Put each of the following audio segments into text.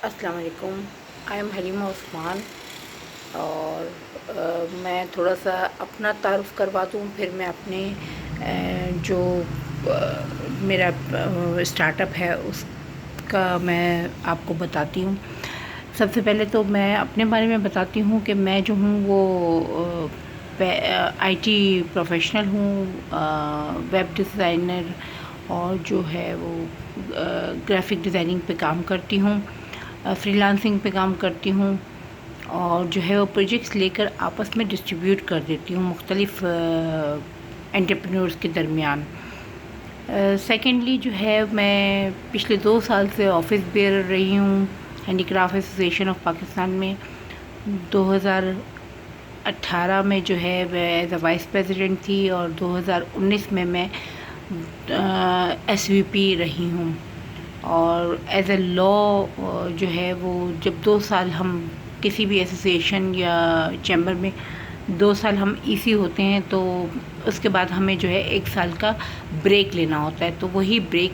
السلام علیکم. I am Halima عثمان. اور میں تھوڑا سا اپنا تعارف کروا دوں، پھر میں اپنے جو میرا اسٹارٹ اپ ہے اس کا میں آپ کو بتاتی ہوں. سب سے پہلے تو میں اپنے بارے میں بتاتی ہوں کہ میں جو ہوں وہ آئی ٹی پروفیشنل ہوں، ویب ڈیزائنر، اور جو ہے وہ گرافک ڈیزائننگ پہ کام کرتی ہوں، فری لانسنگ پہ کام کرتی ہوں، اور جو ہے وہ پروجیکٹس لے کر آپس میں ڈسٹریبیوٹ کر دیتی ہوں مختلف انٹرپرینورز کے درمیان. سیکنڈلی جو ہے میں پچھلے 2 سال سے آفس بیئر رہی ہوں handy craft association of Pakistan میں. 2018 میں جو ہے میں ایز اے وائس پریزیڈنٹ تھی، اور 2019 میں ایس وی پی رہی ہوں. اور ایز اے لا جو ہے وہ جب 2 سال ہم کسی بھی ایسوسیشن یا چیمبر میں 2 سال ہم سی ہوتے ہیں، تو اس کے بعد ہمیں جو ہے 1 سال کا بریک لینا ہوتا ہے، تو وہی بریک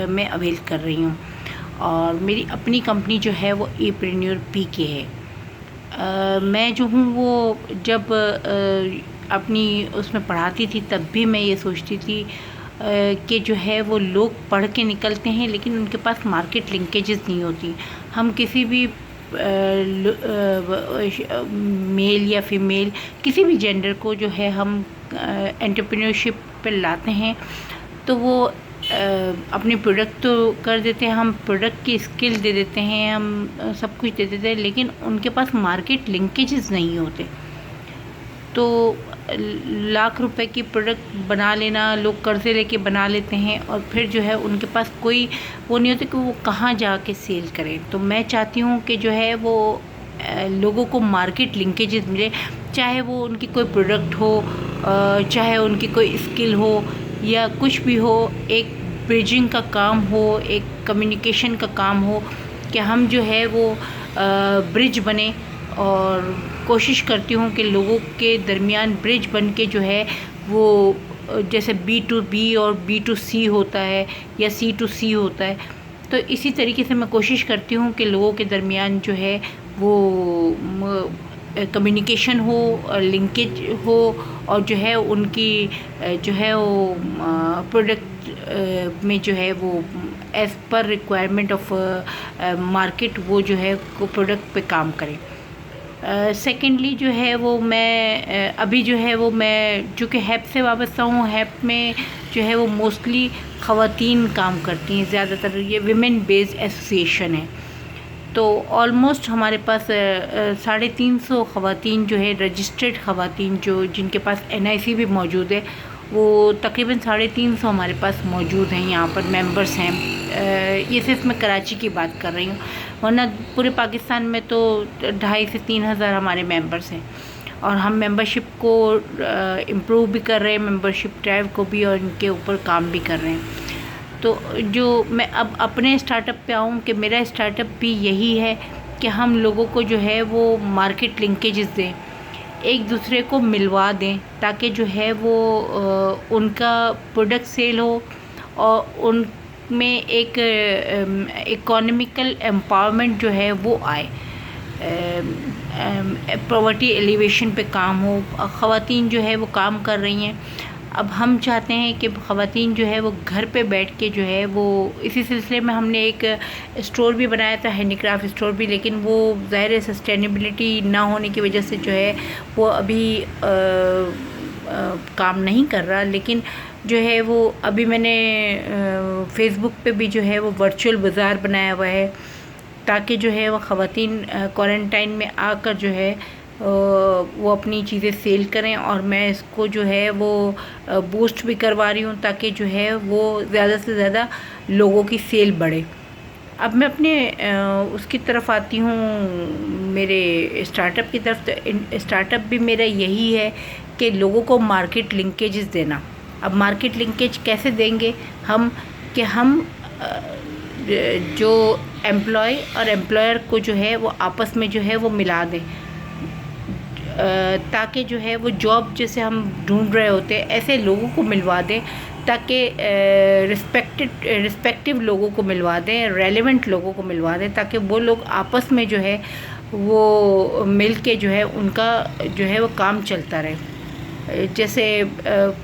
میں اویل کر رہی ہوں. اور میری اپنی کمپنی جو ہے وہ ایپرینیور پی کے ہے. میں جو ہوں وہ جب اپنی اس میں پڑھاتی تھی تب بھی میں یہ سوچتی تھی کہ جو ہے وہ لوگ پڑھ کے نکلتے ہیں لیکن ان کے پاس مارکیٹ لنکیجز نہیں ہوتی. ہم کسی بھی میل یا فیمیل کسی بھی جینڈر کو جو ہے ہم انٹرپرینورشپ پہ لاتے ہیں تو وہ اپنی پروڈکٹ تو کر دیتے ہیں، ہم پروڈکٹ کی اسکل دے دیتے ہیں، ہم سب کچھ دے دیتے ہیں، لیکن ان کے پاس مارکیٹ لنکیجز نہیں ہوتے. تو لاکھ روپے کی پروڈکٹ بنا لینا، لوگ قرضے لے کے بنا لیتے ہیں، اور پھر جو ہے ان کے پاس کوئی وہ نہیں ہوتا کہ وہ کہاں جا کے سیل کریں. تو میں چاہتی ہوں کہ جو ہے وہ لوگوں کو مارکیٹ لنکیجز ملے، چاہے وہ ان کی کوئی پروڈکٹ ہو، چاہے ان کی کوئی اسکل ہو، یا کچھ بھی ہو. ایک بریجنگ کا کام ہو، ایک کمیونیکیشن کا کام ہو کہ ہم جو ہے وہ برج بنے. اور کوشش کرتی ہوں کہ لوگوں کے درمیان برج بن کے جو ہے وہ جیسے B2B اور B2C ہوتا ہے یا C2C ہوتا ہے، تو اسی طریقے سے میں کوشش کرتی ہوں کہ لوگوں کے درمیان جو ہے وہ کمیونیکیشن ہو، لنکیج ہو، اور جو ہے ان کی جو ہے وہ پروڈکٹ میں جو ہے وہ as per requirement of market وہ جو ہے وہ پروڈکٹ پہ کام کریں. سیکنڈلی جو ہے وہ میں ابھی جو ہے وہ میں چونکہ ہیپ سے وابستہ ہوں، ہیپ میں جو ہے وہ موسٹلی خواتین کام کرتی ہیں، زیادہ تر یہ ویمن بیسڈ ایسوسیشن ہے. تو آلموسٹ ہمارے پاس 350 خواتین جو ہے رجسٹرڈ خواتین جو جن کے پاس NIC بھی موجود ہے، وہ تقریباً 350 ہمارے پاس موجود ہیں، یہاں پر ممبرس ہیں. یہ صرف میں کراچی کی بات کر رہی ہوں، ورنہ پورے پاکستان میں تو 2500 سے 3000 ہمارے ممبرس ہیں. اور ہم ممبرشپ کو امپروو بھی کر رہے ہیں، ممبرشپ ڈرائیو کو بھی، اور ان کے اوپر کام بھی کر رہے ہیں. تو جو میں اب اپنے اسٹارٹ اپ پہ آؤں کہ میرا اسٹارٹ اپ بھی یہی ہے کہ ہم لوگوں کو جو ہے وہ مارکیٹ لنکیجز دیں، ایک دوسرے کو ملوا دیں، تاکہ جو ہے وہ ان کا پروڈکٹ سیل ہو، اور ان میں ایک اکانومیکل امپاورمنٹ جو ہے وہ آئے، پاورٹی ایلیویشن پہ کام ہو. خواتین جو ہے وہ کام کر رہی ہیں. اب ہم چاہتے ہیں کہ خواتین جو ہے وہ گھر پہ بیٹھ کے جو ہے وہ اسی سلسلے میں ہم نے ایک اسٹور بھی بنایا تھا، ہینڈی کرافٹ اسٹور بھی، لیکن وہ ظاہر سسٹینیبلٹی نہ ہونے کی وجہ سے جو ہے وہ ابھی کام نہیں کر رہا. لیکن جو ہے وہ ابھی میں نے فیس بک پہ بھی جو ہے وہ ورچوئل بازار بنایا ہوا ہے، تاکہ جو ہے وہ خواتین کوارنٹائن میں آ کر جو ہے وہ اپنی چیزیں سیل کریں. اور میں اس کو جو ہے وہ بوسٹ بھی کروا رہی ہوں تاکہ جو ہے وہ زیادہ سے زیادہ لوگوں کی سیل بڑھے. اب میں اپنے اس کی طرف آتی ہوں، میرے اسٹارٹ اپ کی طرف. تو اسٹارٹ اپ بھی میرا یہی ہے کہ لوگوں کو مارکیٹ لنکیجز دینا. اب مارکیٹ لنکیج کیسے دیں گے ہم؟ کہ ہم جو ایمپلائی اور ایمپلائر کو جو ہے وہ آپس میں جو ہے وہ ملا دیں، تاکہ جو ہے وہ جاب جیسے ہم ڈھونڈ رہے ہوتے ہیں ایسے لوگوں کو ملوا دیں، تاکہ رسپیکٹیو لوگوں کو ملوا دیں، ریلیونٹ لوگوں کو ملوا دیں، تاکہ وہ لوگ آپس میں جو ہے وہ مل کے جو ہے ان کا جو ہے وہ کام چلتا رہے۔ جیسے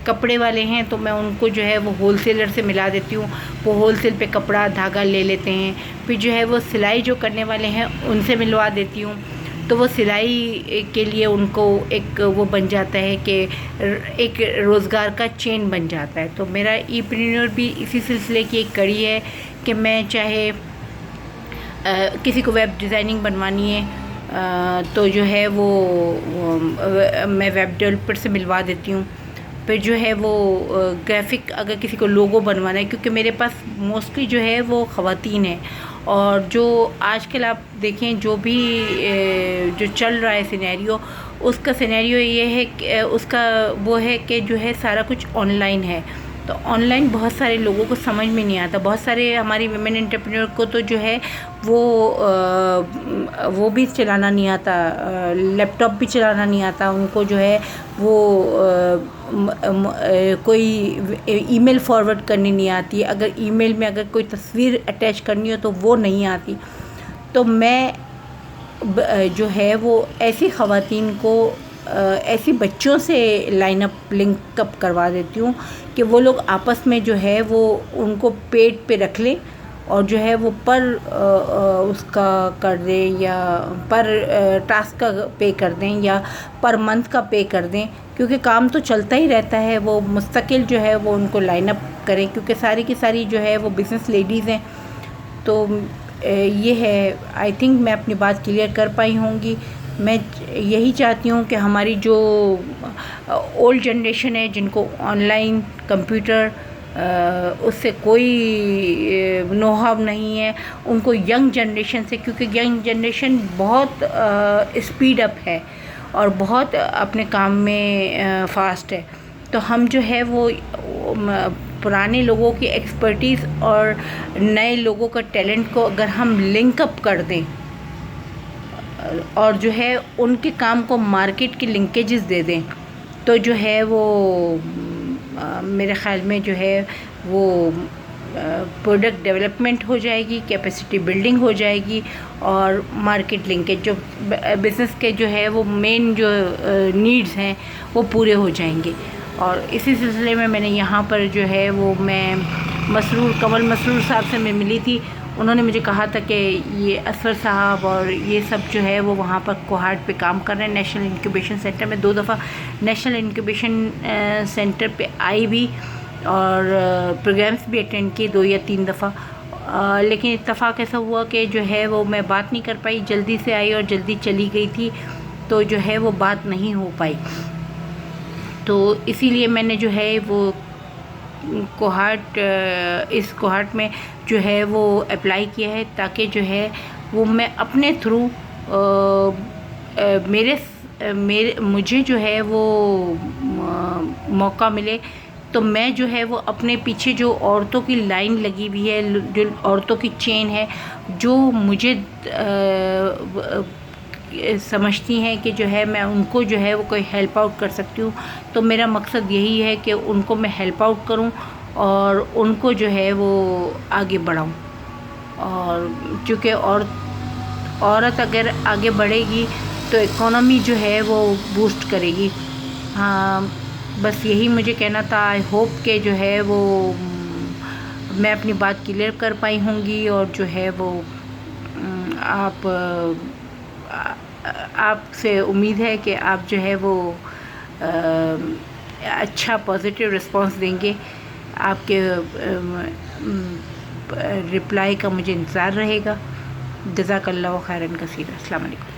کپڑے والے ہیں تو میں ان کو جو ہے وہ ہول سیلر سے ملا دیتی ہوں، وہ ہول سیل پہ کپڑا دھاگا لے لیتے ہیں، پھر جو ہے وہ سلائی جو کرنے والے ہیں ان سے ملوا دیتی ہوں، تو وہ سلائی کے لیے ان کو ایک وہ بن جاتا ہے کہ ایک روزگار کا چین بن جاتا ہے۔ تو میرا ای پرینیور بھی اسی سلسلے کی ایک کڑی ہے کہ میں چاہے کسی کو ویب ڈیزائننگ بنوانی ہے تو جو ہے وہ میں ویب ڈیولپر سے ملوا دیتی ہوں، پھر جو ہے وہ گرافک اگر کسی کو لوگو بنوانا ہے، کیونکہ میرے پاس موسٹلی جو ہے وہ خواتین ہیں، اور جو آج کل آپ دیکھیں جو بھی جو چل رہا ہے سینیریو، اس کا سینیریو یہ ہے کہ اس کا وہ ہے کہ جو ہے سارا کچھ آن لائن ہے، تو آن لائن بہت سارے لوگوں کو سمجھ میں نہیں آتا، بہت سارے ہماری ویمن انٹرپرینور کو تو جو ہے وہ بھی چلانا نہیں آتا، لیپ ٹاپ بھی چلانا نہیں آتا ان کو، جو ہے وہ کوئی ای میل فارورڈ کرنی نہیں آتی، اگر ای میل میں اگر کوئی تصویر اٹیچ کرنی ہو تو وہ نہیں آتی، تو میں جو ہے وہ ایسی خواتین کو ایسی بچوں سے لائن اپ لنک اپ کروا دیتی ہوں کہ وہ لوگ آپس میں جو ہے وہ ان کو پیڈ پہ رکھ لیں، اور جو ہے وہ پر اس کا کر دیں، یا پر ٹاسک کا پے کر دیں، یا پر منتھ کا پے کر دیں، کیونکہ کام تو چلتا ہی رہتا ہے، وہ مستقل جو ہے وہ ان کو لائن اپ کریں، کیونکہ ساری کی ساری جو ہے وہ بزنس لیڈیز ہیں۔ تو یہ ہے، آئی تھنک میں اپنی بات کلیئر کر پائی ہوں گی۔ میں یہی چاہتی ہوں کہ ہماری جو اولڈ جنریشن ہے، جن کو آن لائن کمپیوٹر اس سے کوئی نو ہاؤ نہیں ہے، ان کو ینگ جنریشن سے، کیونکہ ینگ جنریشن بہت اسپیڈ اپ ہے اور بہت اپنے کام میں فاسٹ ہے، تو ہم جو ہے وہ پرانے لوگوں کی ایکسپرٹیز اور نئے لوگوں کا ٹیلنٹ کو اگر ہم لنک اپ کر دیں اور جو ہے ان کے کام کو مارکیٹ کی لنکیجز دے دیں، تو جو ہے وہ میرے خیال میں جو ہے وہ پروڈکٹ ڈیولپمنٹ ہو جائے گی، کیپیسٹی بلڈنگ ہو جائے گی، اور مارکیٹ لنکیج جو بزنس کے جو ہے وہ مین جو نیڈز ہیں وہ پورے ہو جائیں گے۔ اور اسی سلسلے میں نے یہاں پر جو ہے وہ میں کمل مسرور صاحب سے میں ملی تھی، انہوں نے مجھے کہا تھا کہ یہ اسفر صاحب اور یہ سب جو ہے وہ وہاں پر کوہاٹ پہ کام کر رہے ہیں نیشنل انکیوبیشن سینٹر میں، 2 دفعہ نیشنل انکیوبیشن سینٹر پہ آئی بھی اور پروگرامس بھی اٹینڈ کیے 2 یا 3 دفعہ، لیکن اتفاق ایسا ہوا کہ جو ہے وہ میں بات نہیں کر پائی، جلدی سے آئی اور جلدی چلی گئی تھی، تو جو ہے وہ بات نہیں ہو پائی، تو اسی لیے میں نے جو ہے وہ اس کوہاٹ میں جو ہے وہ اپلائی کیا ہے، تاکہ جو ہے وہ میں اپنے تھرو مجھے جو ہے وہ موقع ملے، تو میں جو ہے وہ اپنے پیچھے جو عورتوں کی لائن لگی ہوئی ہے، جو عورتوں کی چین ہے، جو مجھے سمجھتی ہیں کہ جو ہے میں ان کو جو ہے وہ کوئی ہیلپ آؤٹ کر سکتی ہوں، تو میرا مقصد یہی ہے کہ ان کو میں ہیلپ آؤٹ کروں اور ان کو جو ہے وہ آگے بڑھاؤں، اور چونکہ عورت اگر آگے بڑھے گی تو اکانومی جو ہے وہ بوسٹ کرے گی۔ ہاں، بس یہی مجھے کہنا تھا۔ آئی ہوپ کہ جو ہے وہ میں اپنی بات کلیئر کر پائی ہوں گی، اور جو ہے وہ آپ سے امید ہے کہ آپ جو ہے وہ اچھا پازیٹیو رسپانس دیں گے، آپ کے رپلائی کا مجھے انتظار رہے گا۔ جزاک اللہ خیراً کثیرا۔ السلام علیکم۔